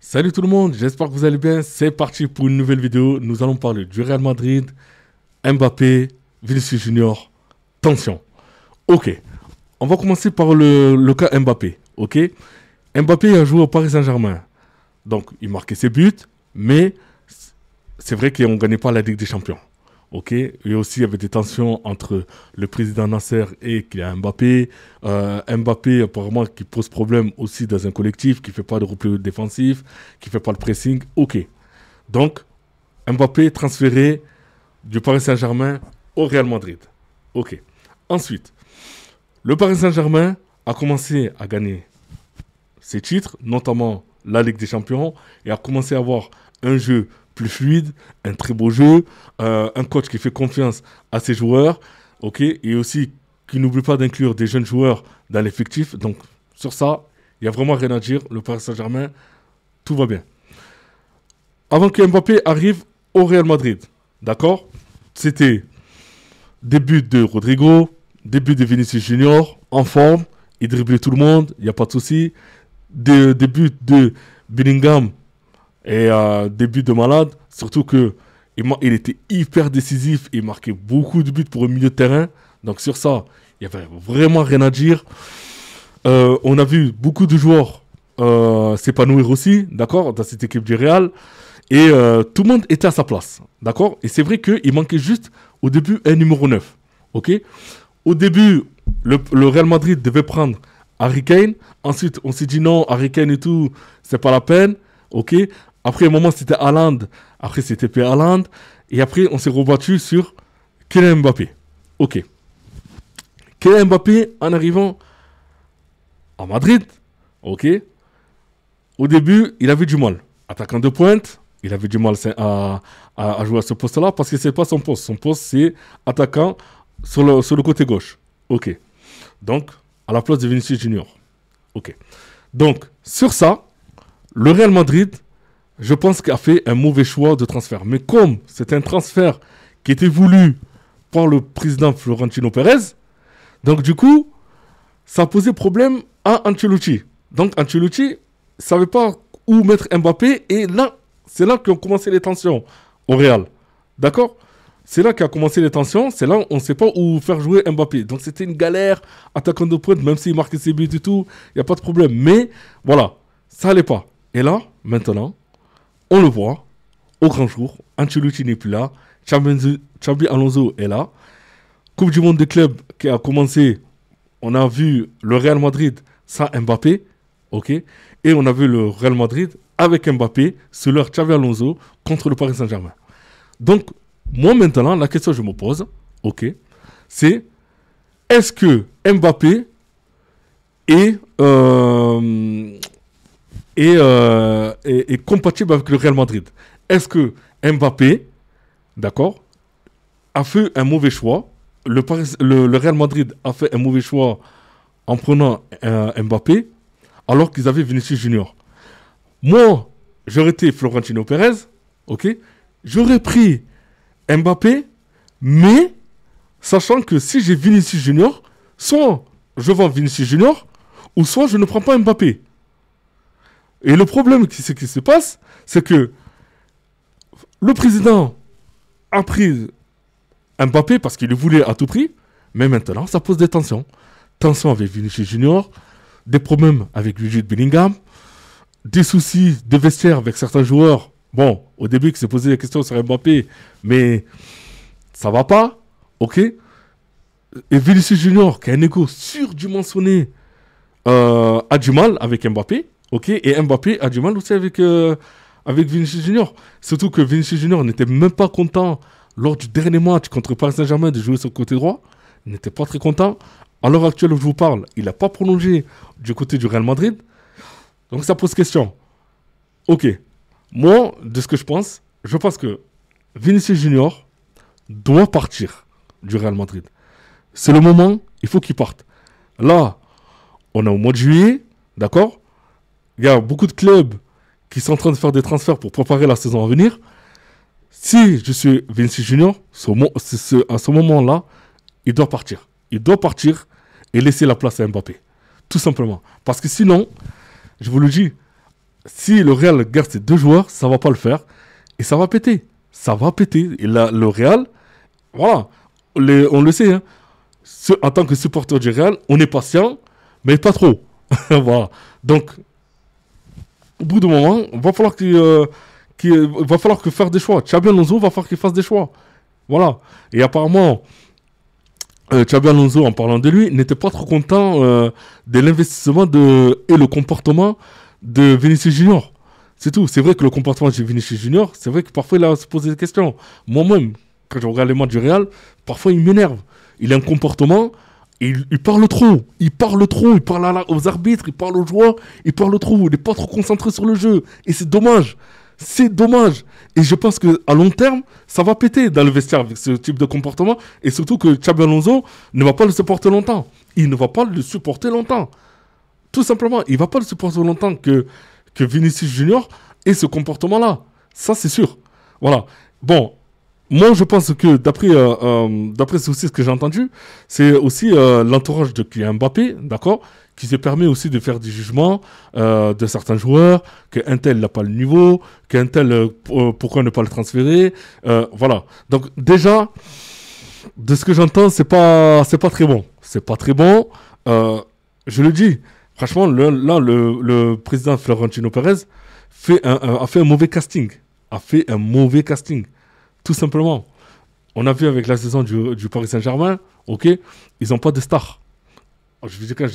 Salut tout le monde, j'espère que vous allez bien. C'est parti pour une nouvelle vidéo. Nous allons parler du Real Madrid, Mbappé, Vinicius Junior. Tension. Ok, on va commencer par le cas Mbappé. Ok, Mbappé a joué au Paris Saint-Germain. Donc, il marquait ses buts, mais c'est vrai qu'on ne gagnait pas la Ligue des Champions. Ok, et aussi il y avait des tensions entre le président Nasser et Kylian Mbappé. Mbappé apparemment qui pose problème aussi dans un collectif, qui fait pas de repli défensif, qui fait pas le pressing. Ok, donc Mbappé transféré du Paris Saint-Germain au Real Madrid. Ok, ensuite le Paris Saint-Germain a commencé à gagner ses titres, notamment la Ligue des Champions, et a commencé à avoir un jeu plus fluide, un très beau jeu, un coach qui fait confiance à ses joueurs, ok, et aussi qui n'oublie pas d'inclure des jeunes joueurs dans l'effectif. Donc sur ça, il n'y a vraiment rien à dire. Le Paris Saint-Germain, tout va bien. Avant que Mbappé arrive au Real Madrid, d'accord, c'était début de Rodrigo, début de Vinicius Junior, en forme, il driblait tout le monde, il n'y a pas de souci. Début de Bellingham, et début de malade, surtout que il était hyper décisif, il marquait beaucoup de buts pour un milieu de terrain. Donc sur ça, il n'y avait vraiment rien à dire. On a vu beaucoup de joueurs s'épanouir aussi, d'accord, dans cette équipe du Real. Et tout le monde était à sa place, d'accord. Et c'est vrai qu'il manquait juste au début un numéro 9, ok. Au début, le Real Madrid devait prendre Harry Kane. Ensuite, on s'est dit non, Harry Kane et tout, c'est pas la peine, ok. Après, un moment, c'était Haaland. Après, c'était P. Haaland. Et après, on s'est rebattu sur Kylian Mbappé. Ok. Kylian Mbappé, en arrivant à Madrid, ok. Au début, il avait du mal. Attaquant de pointe, il avait du mal à jouer à ce poste-là parce que c'est pas son poste. Son poste, c'est attaquant sur le côté gauche. Ok. Donc, à la place de Vinicius Junior. Ok. Donc, sur ça, le Real Madrid, je pense qu'il a fait un mauvais choix de transfert. Mais comme c'est un transfert qui était voulu par le président Florentino Pérez, donc du coup, ça a posé problème à Ancelotti. Donc Ancelotti ne savait pas où mettre Mbappé. Et là, c'est là qu'ont commencé les tensions au Real. D'accord? C'est là qu'a commencé les tensions. C'est là on ne sait pas où faire jouer Mbappé. Donc c'était une galère, attaquant de pointe, même s'il marquait ses buts et tout, il n'y a pas de problème. Mais voilà, ça n'allait pas. Et là, maintenant, on le voit, au grand jour, Ancelotti n'est plus là, Xabi Alonso est là, Coupe du monde des clubs qui a commencé, on a vu le Real Madrid sans Mbappé, ok, et on a vu le Real Madrid avec Mbappé, sur leur Xabi Alonso contre le Paris Saint-Germain. Donc, moi maintenant, la question que je me pose, ok, c'est est-ce que Mbappé est est compatible avec le Real Madrid. Est-ce que Mbappé, d'accord, a fait un mauvais choix, le Real Madrid a fait un mauvais choix en prenant Mbappé alors qu'ils avaient Vinicius Junior. Moi, j'aurais été Florentino Pérez, ok, j'aurais pris Mbappé, mais sachant que si j'ai Vinicius Junior, soit je vends Vinicius Junior, ou soit je ne prends pas Mbappé. Et le problème qui se passe, c'est que le président a pris Mbappé parce qu'il le voulait à tout prix, mais maintenant, ça pose des tensions. Tensions avec Vinicius Junior, des problèmes avec Jude Bellingham, des soucis de vestiaire avec certains joueurs. Bon, au début, il s'est posé des questions sur Mbappé, mais ça va pas, ok. Et Vinicius Junior, qui a un égo surdimensionné, a du mal avec Mbappé. Ok, et Mbappé a du mal aussi avec Vinicius Junior. Surtout que Vinicius Junior n'était même pas content lors du dernier match contre Paris Saint-Germain de jouer sur le côté droit. Il n'était pas très content. À l'heure actuelle où je vous parle, il n'a pas prolongé du côté du Real Madrid. Donc ça pose question. Ok, moi, de ce que je pense que Vinicius Junior doit partir du Real Madrid. C'est le moment, il faut qu'il parte. Là, on est au mois de juillet, d'accord? Il y a beaucoup de clubs qui sont en train de faire des transferts pour préparer la saison à venir. Si je suis Vinicius Junior, à ce moment-là, il doit partir. Il doit partir et laisser la place à Mbappé. Tout simplement. Parce que sinon, je vous le dis, si le Real garde ces deux joueurs, ça va pas le faire. Et ça va péter. Ça va péter. Et là, le Real, voilà, on le sait, hein. En tant que supporter du Real, on est patient, mais pas trop. Voilà. Donc, au bout d'un moment, va falloir que faire des choix. Xabi Alonso va falloir qu'il fasse des choix. Voilà. Et apparemment, Xabi Alonso, en parlant de lui, n'était pas trop content de l'investissement et le comportement de Vinicius Junior. C'est tout. C'est vrai que le comportement de Vinicius Junior, c'est vrai que parfois il a se posé des questions. Moi-même, quand je regarde les matchs du Real, parfois il m'énerve. Il a un comportement, il parle trop. Il parle trop. Il parle aux arbitres, il parle aux joueurs, il parle trop. Il n'est pas trop concentré sur le jeu. Et c'est dommage. C'est dommage. Et je pense qu'à long terme, ça va péter dans le vestiaire avec ce type de comportement. Et surtout que Xabi Alonso ne va pas le supporter longtemps. Il ne va pas le supporter longtemps. Tout simplement, il ne va pas le supporter longtemps que Vinicius Junior ait ce comportement-là. Ça, c'est sûr. Voilà. Bon, moi, je pense que d'après aussi ce que j'ai entendu, c'est aussi l'entourage de Kylian Mbappé, d'accord, qui se permet aussi de faire des jugements de certains joueurs, qu'un tel n'a pas le niveau, qu'un tel, pourquoi ne pas le transférer, voilà. Donc déjà, de ce que j'entends, c'est pas très bon. C'est pas très bon. Je le dis, franchement, le président Florentino Pérez a fait un mauvais casting. A fait un mauvais casting. Tout simplement. On a vu avec la saison du Paris Saint-Germain, ok, ils n'ont pas de stars. Je veux dire, quand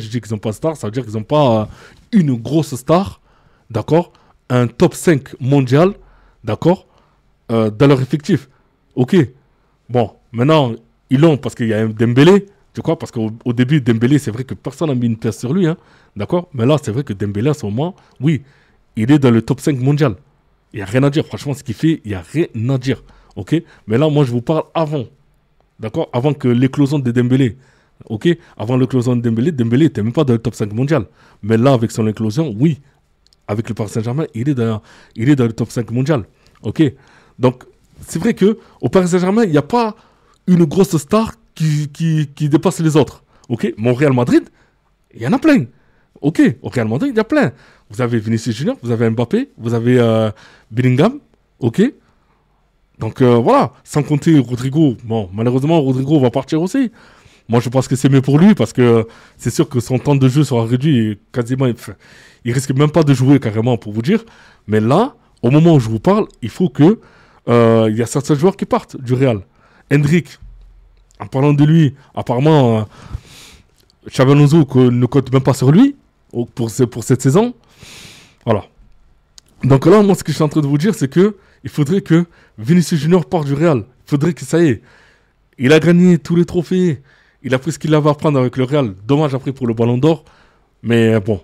je dis qu'ils n'ont pas de stars, ça veut dire qu'ils n'ont pas une grosse star, d'accord, un top 5 mondial, d'accord, dans leur effectif. Ok. Bon, maintenant, ils l'ont parce qu'il y a un Dembélé, tu crois, parce qu'au début, Dembélé, c'est vrai que personne n'a mis une pièce sur lui, hein, d'accord, mais là, c'est vrai que Dembélé, à ce moment, oui, il est dans le top 5 mondial. Il n'y a rien à dire. Franchement, ce qu'il fait, il n'y a rien à dire. Ok. Mais là, moi, je vous parle avant. D'accord. Avant que l'éclosion de Dembélé. Ok. Avant l'éclosion de Dembélé, Dembélé n'était même pas dans le top 5 mondial. Mais là, avec son éclosion, oui. Avec le Paris Saint-Germain, il est dans le top 5 mondial. Ok. Donc, c'est vrai qu'au Paris Saint-Germain, il n'y a pas une grosse star qui dépasse les autres. Ok. Mais au Real Madrid, il y en a plein. Ok. Au Real Madrid, il y a plein. Vous avez Vinicius Junior, vous avez Mbappé, vous avez Bellingham, ok. Donc voilà, sans compter Rodrigo. Bon, malheureusement, Rodrigo va partir aussi. Moi, je pense que c'est mieux pour lui parce que c'est sûr que son temps de jeu sera réduit et quasiment, il risque même pas de jouer carrément pour vous dire. Mais là, au moment où je vous parle, il faut que il y a certains joueurs qui partent du Real. Hendrick, en parlant de lui, apparemment, Xabi Alonso ne compte même pas sur lui pour cette saison. Voilà. Donc là, moi, ce que je suis en train de vous dire, c'est que il faudrait que Vinicius Junior parte du Real. Il faudrait que ça y est. Il a gagné tous les trophées. Il a pris ce qu'il avait à prendre avec le Real. Dommage après pour le Ballon d'Or. Mais bon,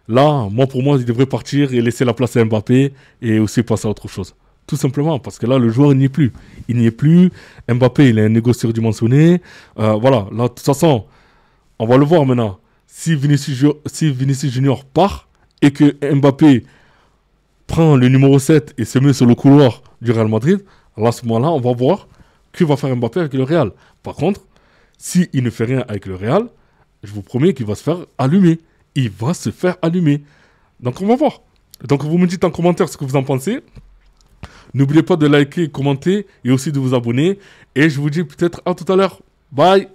là, pour moi, il devrait partir et laisser la place à Mbappé et aussi passer à autre chose. Tout simplement, parce que là, le joueur, il n'y est plus. Il n'y est plus. Mbappé, il a un ego surdimensionné. Voilà. Là, de toute façon, on va le voir maintenant. Si Vinicius Junior part et que Mbappé prend le numéro 7 et se met sur le couloir du Real Madrid, alors à ce moment-là, on va voir que va faire Mbappé avec le Real. Par contre, s'il ne fait rien avec le Real, je vous promets qu'il va se faire allumer. Il va se faire allumer. Donc on va voir. Donc vous me dites en commentaire ce que vous en pensez. N'oubliez pas de liker, commenter et aussi de vous abonner. Et je vous dis peut-être à tout à l'heure. Bye.